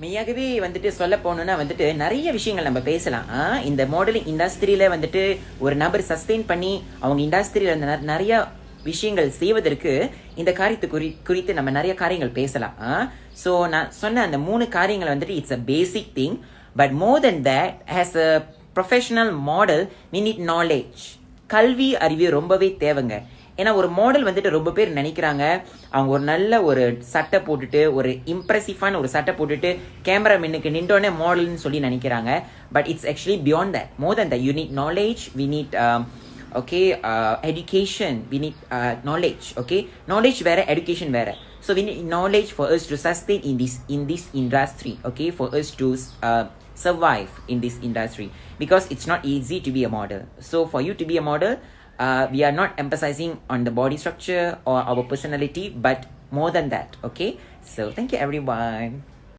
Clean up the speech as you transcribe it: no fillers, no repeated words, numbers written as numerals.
மெய்யாகவே வந்துட்டு சொல்ல போனோம்னா வந்துட்டு நிறைய விஷயங்கள் நம்ம பேசலாம். இந்த மாடலிங் இண்டஸ்ட்ரியில வந்துட்டு ஒரு நபர் சஸ்டெயின் பண்ணி அவங்க இண்டஸ்ட்ரியில நிறைய விஷயங்கள் செய்வதற்கு இந்த காரியத்தை குறித்து நம்ம நிறைய காரியங்கள் பேசலாம். ஸோ நான் சொன்ன அந்த 3 காரியங்கள் வந்துட்டு it's a basic thing. But more then that, as a professional model we need knowledge. கல்வி அறிவு ரொம்பவே தேவைங்க. ஏன்னா ஒரு மாடல் வந்துட்டு ரொம்ப பேர் நினைக்கிறாங்க அவங்க ஒரு நல்ல ஒரு சட்டை போட்டுட்டு ஒரு இம்ப்ரெசிவான ஒரு சட்டை போட்டுட்டு கேமரா மென்னுக்கு நின்றோடனே மாடல்னு சொல்லி நினைக்கிறாங்க. But it's actually beyond that. More then that, you need knowledge, we need education, we need knowledge. Okay, knowledge வேற, education வேற. So we need knowledge for us to sustain in this industry. Okay, for us to survive in this industry, because it's not easy to be a model. So for you to be a model, we are not emphasizing on the body structure or our personality, but more than that. Okay, so thank you everyone.